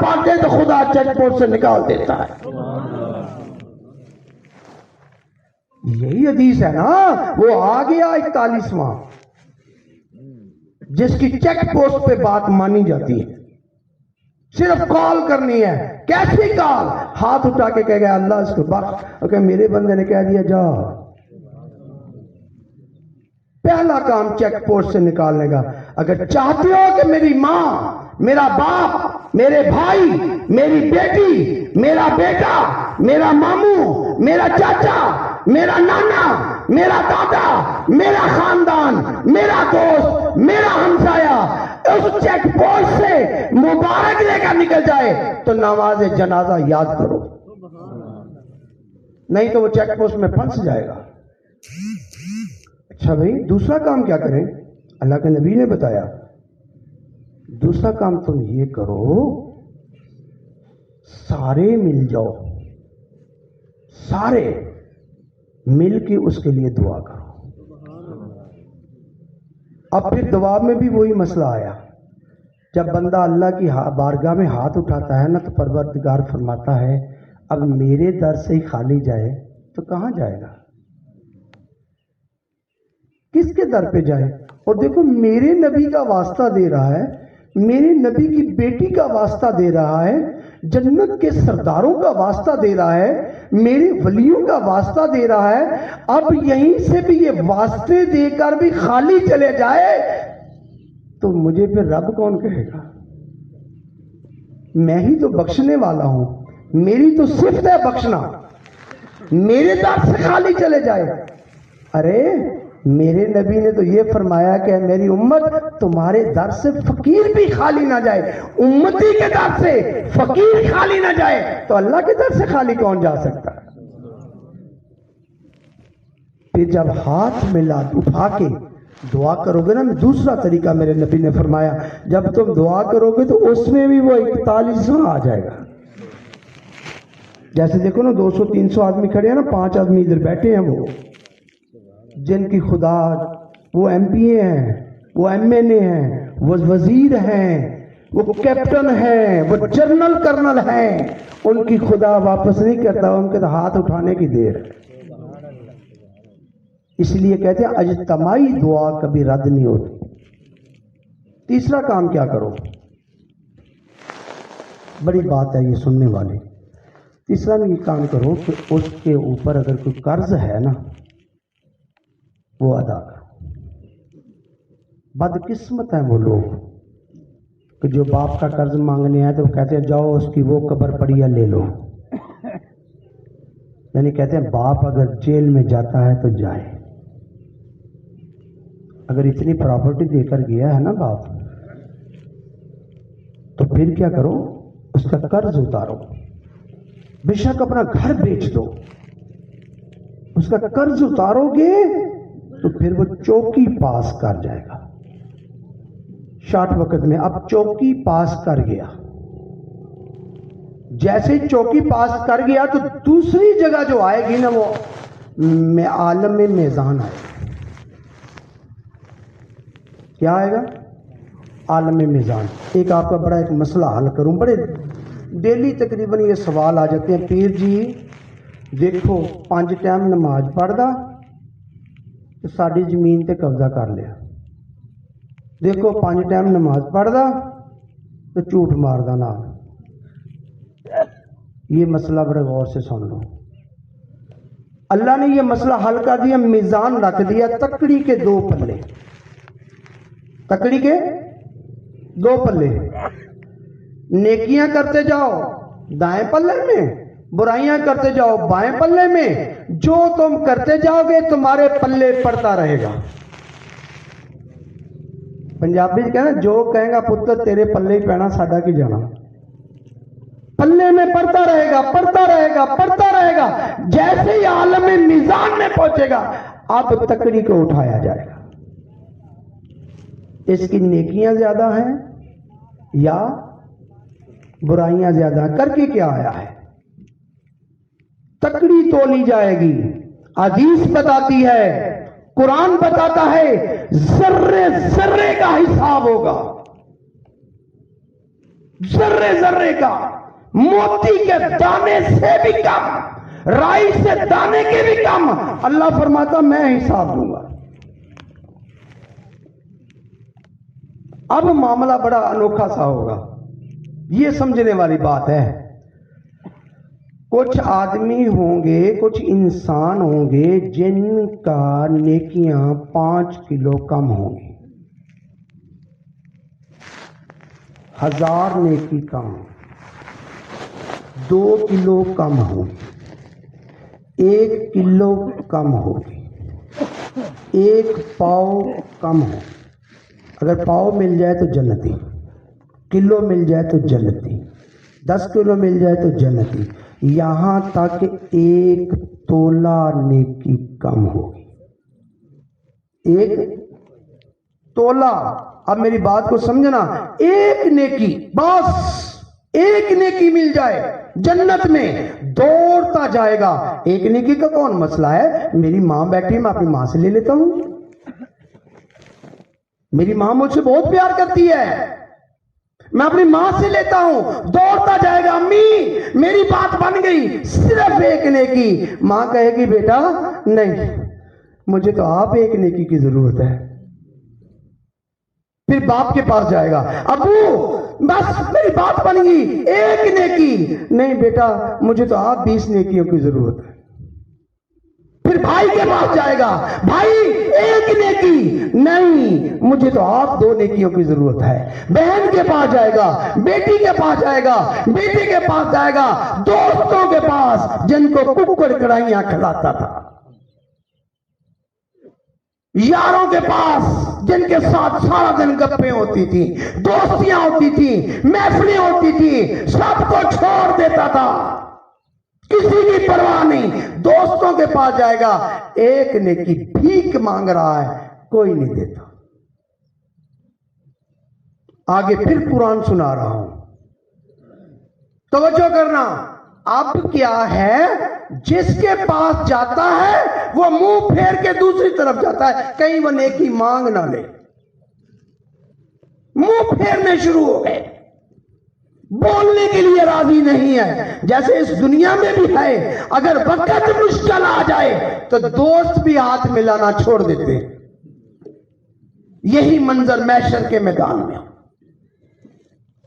پاتے تو خدا چیک پوسٹ سے نکال دیتا ہے. یہی حدیث ہے نا. وہ آ گیا 41واں جس کی چیک پوسٹ پہ بات مانی جاتی ہے. صرف کال کرنی ہے. کیسی کال؟ ہاتھ اٹھا کے کہہ گیا اللہ اس کو بخش، کہ میرے بندے نے کہہ دیا جا. پہلا کام چیک پوسٹ سے نکالنے کا. اگر چاہتے ہو کہ میری ماں، میرا باپ، میرے بھائی، میری بیٹی، میرا بیٹا، میرا ماموں، میرا چاچا، میرا نانا، میرا دادا، میرا خاندان، میرا دوست، میرا ہمسایہ اس چیک پوسٹ سے مبارک لے کر نکل جائے تو نماز جنازہ یاد کرو، نہیں تو وہ چیک پوسٹ میں پھنس جائے گا. اچھا بھائی، دوسرا کام کیا کریں؟ اللہ کے نبی نے بتایا دوسرا کام تم یہ کرو، سارے مل جاؤ، سارے مل کے اس کے لیے دعا کرو. اب پھر دعا میں بھی وہی مسئلہ آیا. جب بندہ اللہ کی بارگاہ میں ہاتھ اٹھاتا ہے نا تو پروردگار فرماتا ہے اب میرے در سے ہی خالی جائے تو کہاں جائے گا؟ کس کے در پہ جائے؟ اور دیکھو میرے نبی کا واسطہ دے رہا ہے، میرے نبی کی بیٹی کا واسطہ دے رہا ہے، جنت کے سرداروں کا واسطہ دے رہا ہے، میرے ولیوں کا واسطہ دے رہا ہے. اب یہیں سے بھی یہ واسطے دے کر بھی خالی چلے جائے تو مجھے پھر رب کون کہے گا؟ میں ہی تو بخشنے والا ہوں، میری تو صفت ہے بخشنا. میرے در سے خالی چلے جائے. ارے میرے نبی نے تو یہ فرمایا کہ میری امت تمہارے در سے فقیر بھی خالی نہ جائے. امتی کے در سے فقیر خالی نہ جائے تو اللہ کے در سے خالی کون جا سکتا؟ پھر جب ہاتھ ملا اٹھا کے دعا کرو گے نا، دوسرا طریقہ میرے نبی نے فرمایا جب تم دعا کرو گے تو اس میں بھی وہ 41واں آ جائے گا. جیسے دیکھو نا 200-300 آدمی کھڑے ہیں نا، 5 آدمی ادھر بیٹھے ہیں، وہ جن کی خدا وہ ایم پی اے ہیں، وہ ایم این اے ہیں، وہ وزیر ہیں، وہ کیپٹن ہیں، وہ جنرل کرنل ہیں، ان کی خدا واپس نہیں کرتا، ان کے ہاتھ اٹھانے کی دیر ہے. اس لیے کہتے ہیں اجتماعی دعا کبھی رد نہیں ہوتی. تیسرا کام کیا کرو؟ بڑی بات ہے یہ سننے والی. تیسرا بھی یہ کام کرو کہ اس کے اوپر اگر کوئی قرض ہے نا وہ ادا کرو. بدقسمت ہیں وہ لوگ کہ جو باپ کا قرض مانگنے آئے تو وہ کہتے ہیں جاؤ اس کی وہ قبر پڑی ہے لے لو. یعنی کہتے ہیں باپ اگر جیل میں جاتا ہے تو جائے. اگر اتنی پراپرٹی دے کر گیا ہے نا باپ تو پھر کیا کرو؟ اس کا قرض اتارو. بے شک اپنا گھر بیچ دو، اس کا قرض اتارو گے تو پھر وہ چوکی پاس کر جائے گا. شارٹ وقت میں اب چوکی پاس کر گیا. جیسے چوکی پاس کر گیا تو دوسری جگہ جو آئے گی نا وہ عالم میزان آئے گا. کیا آئے گا؟ عالم میزان. ایک آپ کا بڑا ایک مسئلہ حل کروں. بڑے ڈیلی تقریباً یہ سوال آ جاتے ہیں پیر جی دیکھو 5 ٹائم نماز پڑھدا تو ساری زمین تے قبضہ کر لیا. دیکھو 5 ٹائم نماز پڑھدا تو جھوٹ ماردا نہ. یہ مسئلہ بڑے غور سے سن لو. اللہ نے یہ مسئلہ حل کر دیا. میزان رکھ دیا تکڑی کے 2 پلے. تکڑی کے 2 پلے. نیکیاں کرتے جاؤ دائیں پلے میں، برائیاں کرتے جاؤ بائیں پلے میں. جو تم کرتے جاؤ گے تمہارے پلے پڑتا رہے گا. پنجابی کہنا جو کہیں گا پتر تیرے پلے ہی پینا ساڈا کی جانا. پلے میں پڑتا رہے گا، پڑتا رہے گا، پڑتا رہے گا. جیسے ہی عالم میزان میں پہنچے گا اب تکڑی کو اٹھایا جائے گا. اس کی نیکیاں زیادہ ہیں یا برائیاں زیادہ ہیں؟ کر کے کیا آیا ہے؟ تکڑی تولی جائے گی. حدیث بتاتی ہے، قرآن بتاتا ہے ذرے ذرے کا حساب ہوگا. ذرے ذرے کا، موتی کے دانے سے بھی کم، رائی سے دانے کے بھی کم، اللہ فرماتا میں حساب دوں گا۔ اب معاملہ بڑا انوکھا سا ہوگا، یہ سمجھنے والی بات ہے۔ کچھ آدمی ہوں گے، کچھ انسان ہوں گے جن کا نیکیاں 5 کلو کم ہوں گی، 1000 نیکی کم، 2 کلو کم ہوگی، 1 کلو کم ہوگی، 1 پاؤ کم ہو۔ اگر پاؤ مل جائے تو جنتی، کلو مل جائے تو جنتی، 10 کلو مل جائے تو جنتی، یہاں تک 1 تولہ نیکی کم ہوگی، 1 تولہ۔ اب میری بات کو سمجھنا، 1 نیکی، بس 1 نیکی مل جائے جنت میں دوڑتا جائے گا۔ 1 نیکی کا کون مسئلہ ہے؟ میری ماں بیٹھی، میں اپنی ماں سے لے لیتا ہوں، میری ماں مجھ سے بہت پیار کرتی ہے، میں اپنی ماں سے لیتا ہوں، دوڑتا جائے گا، امی میری بات بن گئی، صرف 1 نیکی۔ ماں کہے گی بیٹا نہیں، مجھے تو آپ 1 نیکی کی ضرورت ہے۔ پھر باپ کے پاس جائے گا، ابو بس میری بات بن گئی، 1 نیکی، نہیں بیٹا مجھے تو آپ 20 نیکیوں کی ضرورت ہے۔ پھر بھائی کے پاس جائے گا، بھائی 1 نیکی، نہیں مجھے تو آپ 2 نیکیوں کی ضرورت ہے۔ بہن کے پاس جائے گا، بیٹی کے پاس جائے گا، بیٹے کے پاس جائے گا، دوستوں کے پاس جن کو ککڑ کڑھائیاں کھلاتا تھا، یاروں کے پاس جن کے ساتھ سارا دن گپیں ہوتی تھی، دوستیاں ہوتی تھی، محفلیں ہوتی تھی، سب کو چھوڑ دیتا تھا، کسی کی پرواہ نہیں۔ دوستوں کے پاس جائے گا، 1 نیکی، بھیک مانگ رہا ہے، کوئی نہیں دیتا۔ آگے پھر قرآن سنا رہا ہوں، توجہ کرنا۔ اب کیا ہے، جس کے پاس جاتا ہے وہ منہ پھیر کے دوسری طرف جاتا ہے، کہیں وہ نیکی مانگ نہ لے، منہ پھیرنے شروع ہو گئے، بولنے کے لیے راضی نہیں ہے۔ جیسے اس دنیا میں بھی ہے، اگر وقت مشکل آ جائے تو دوست بھی ہاتھ ملانا چھوڑ دیتے، یہی منظر محشر کے میدان میں،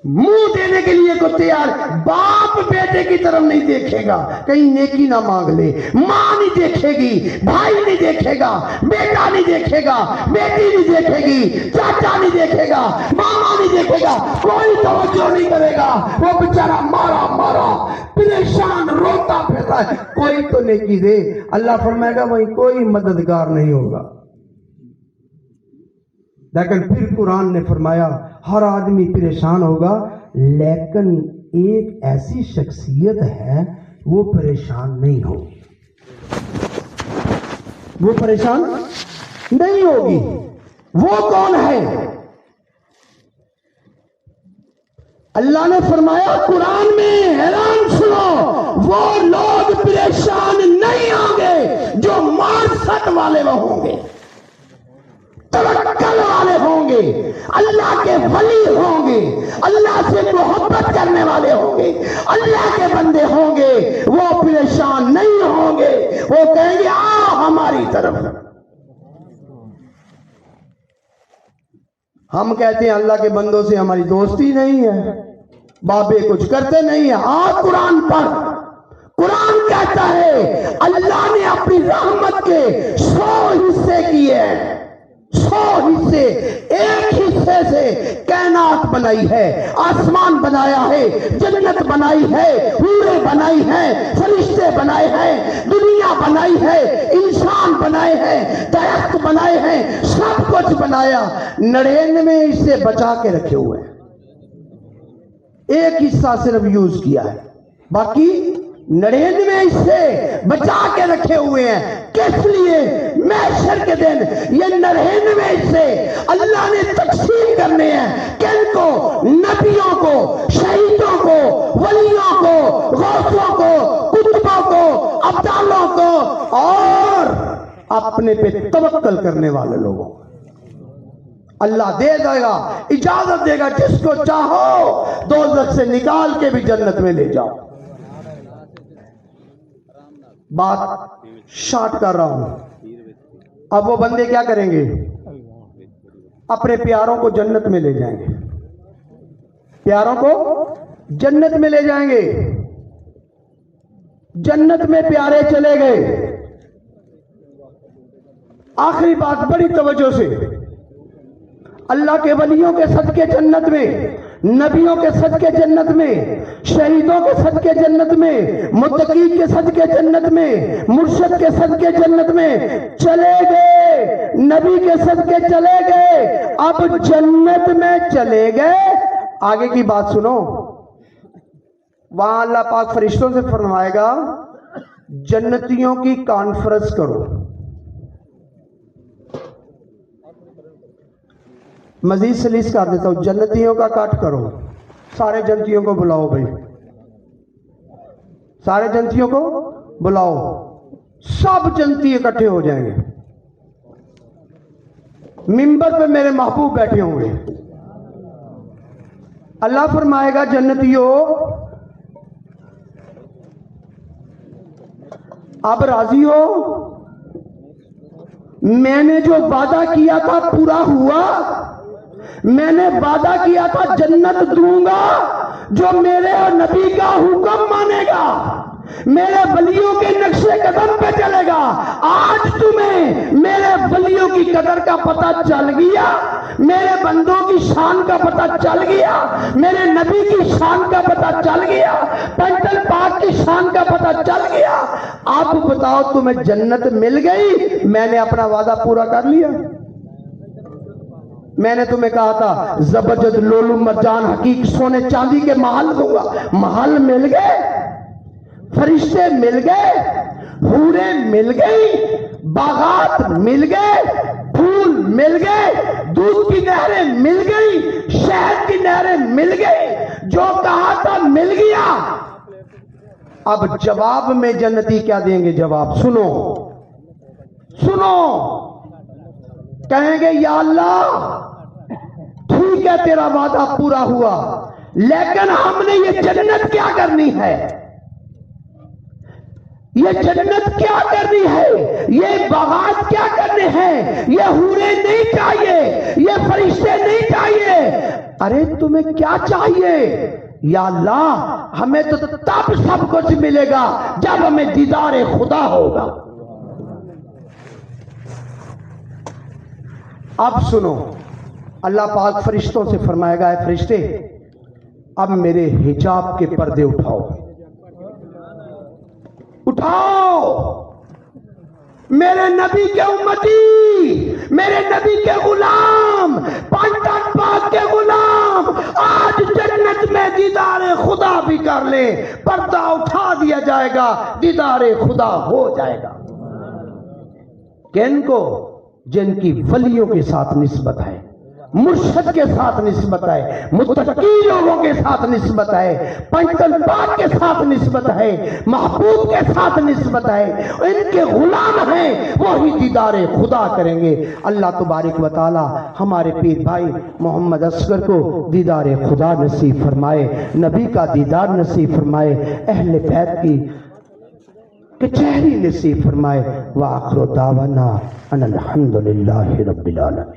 منہ دینے کے لیے کو تیار۔ باپ بیٹے کی طرف نہیں دیکھے گا، کہیں نیکی نہ مانگ لے، ماں نہیں دیکھے گی، بھائی نہیں دیکھے گا، بیٹا نہیں دیکھے گا، بیٹی نہیں دیکھے گی، چاچا نہیں دیکھے گا، ماما نہیں دیکھے گا، کوئی توجہ نہیں کرے گا، وہ بیچارہ مارا مارا پریشان روتا پھرتا ہے، کوئی تو نیکی دے۔ اللہ فرمائے گا وہیں کوئی مددگار نہیں ہوگا۔ لیکن پھر قرآن نے فرمایا ہر آدمی پریشان ہوگا، لیکن ایک ایسی شخصیت ہے وہ پریشان نہیں ہوگی، وہ پریشان نہیں ہوگی۔ وہ کون ہے؟ اللہ نے فرمایا قرآن میں، حیران سنو، وہ لوگ پریشان نہیں ہوں گے جو معرفت والے وہ ہوں گے، توکل والے ہوں گے، اللہ کے ولی ہوں گے، اللہ سے محبت کرنے والے ہوں گے، اللہ کے بندے ہوں گے، وہ پریشان نہیں ہوں گے، وہ کہیں گے آ ہماری طرف۔ ہم کہتے ہیں اللہ کے بندوں سے ہماری دوستی نہیں ہے، بابے کچھ کرتے نہیں ہیں۔ آ قرآن پر، قرآن کہتا ہے اللہ نے اپنی رحمت کے 100 حصے کیے ہیں، 100 حصے، ایک حصے سے کائنات بنائی ہے، آسمان بنایا ہے، جنت بنائی ہے، حوریں بنائی ہیں، فرشتے بنائے ہیں، دنیا بنائی ہے، انسان بنائے ہیں، درخت بنائے ہیں، سب کچھ بنایا، 99 حصے بچا کے رکھے ہوئے ہیں، ایک حصہ صرف یوز کیا ہے، باقی 99 حصے بچا کے رکھے ہوئے ہیں۔ کس لیے؟ محشر کے دن یہ 99 حصے اللہ نے تقسیم کرنے ہیں، کن کو؟ نبیوں کو، شہیدوں کو، ولیوں کو، غوثوں کو، قطبوں کو، ابدالوں کو، اور اپنے پہ توکل کرنے والے لوگوں کو۔ اللہ دے دے گا، اجازت دے گا، جس کو چاہو دوزخ سے نکال کے بھی جنت میں لے جاؤ۔ بات شارٹ کر رہا ہوں۔ اب وہ بندے کیا کریں گے؟ اپنے پیاروں کو جنت میں لے جائیں گے، پیاروں کو جنت میں لے جائیں گے۔ جنت میں پیارے چلے گئے۔ آخری بات بڑی توجہ سے، اللہ کے ولیوں کے صدقے جنت میں، نبیوں کے صدقے جنت میں، شہیدوں کے صدقے جنت میں، متقین کے صدقے جنت میں، مرشد کے صدقے جنت میں چلے گئے، نبی کے صدقے چلے گئے، اب جنت میں چلے گئے۔ آگے کی بات سنو، وہاں اللہ پاک فرشتوں سے فرمائے گا جنتیوں کی کانفرنس کرو۔ مزید سلیس کر دیتا ہوں، جنتیوں کا کٹ کرو، سارے جنتیوں کو بلاؤ بھائی، سارے جنتیوں کو بلاؤ، سب جنتی اکٹھے ہو جائیں گے، منبر پہ میرے محبوب بیٹھے ہوں گے۔ اللہ فرمائے گا جنتیوں اب راضی ہو؟ میں نے جو وعدہ کیا تھا پورا ہوا؟ میں نے وعدہ کیا تھا جنت دوں گا جو میرے اور نبی کا حکم مانے گا، میرے ولیوں کے نقش قدم پہ چلے گا۔ آج تمہیں میرے ولیوں کی قدر کا پتہ چل گیا، میرے بندوں کی شان کا پتہ چل گیا، میرے نبی کی شان کا پتہ چل گیا، پنجل پاک کی شان کا پتہ چل گیا۔ اب بتاؤ تمہیں جنت مل گئی؟ میں نے اپنا وعدہ پورا کر لیا۔ میں نے تمہیں کہا تھا زبرجد لولو مرجان حقیق سونے چاندی کے محل دوں گا، محل مل گئے، فرشتے مل گئے، حوریں مل گئی، باغات مل گئے، پھول مل گئے، دودھ کی نہریں مل گئی، شہد کی نہریں مل گئی، جو کہا تھا مل گیا۔ اب جواب میں جنتی کیا دیں گے؟ جواب سنو سنو، کہیں گے یا اللہ ٹھیک ہے تیرا وعدہ پورا ہوا، لیکن ہم نے یہ جنت کیا کرنی ہے، یہ جنت کیا کرنی ہے، یہ باغات کیا کرنے ہیں، یہ حوریں نہیں چاہیے، یہ فرشتے نہیں چاہیے۔ ارے تمہیں کیا چاہیے؟ یا اللہ ہمیں تو تب سب کچھ ملے گا جب ہمیں دیدار خدا ہوگا۔ اب سنو، اللہ پاک فرشتوں سے فرمائے گا اے فرشتے اب میرے حجاب کے پردے اٹھاؤ، اٹھاؤ، میرے نبی کے امتی، میرے نبی کے غلام، پنجتن پاک کے غلام آج جنت میں دیدار خدا بھی کر لے، پردہ اٹھا دیا جائے گا، دیدار خدا ہو جائے گا۔ کن کو؟ جن کی ولیوں کے ساتھ نسبت ہے، مرشد کے ساتھ نسبت ہے، متقی لوگوں کے ساتھ نسبت ہے، پنجتن پاک کے ساتھ نسبت ہے، محبوب کے ساتھ نسبت ہے، ان کے غلام ہیں، وہی دیدار خدا کریں گے۔ اللہ تبارک و تعالی ہمارے پیر بھائی محمد اصغر کو دیدار خدا نصیب فرمائے، نبی کا دیدار نصیب فرمائے، اہل بیت کی کچہری نصیب فرمائے۔ وآخر دعوانا ان الحمدللہ رب العالمین۔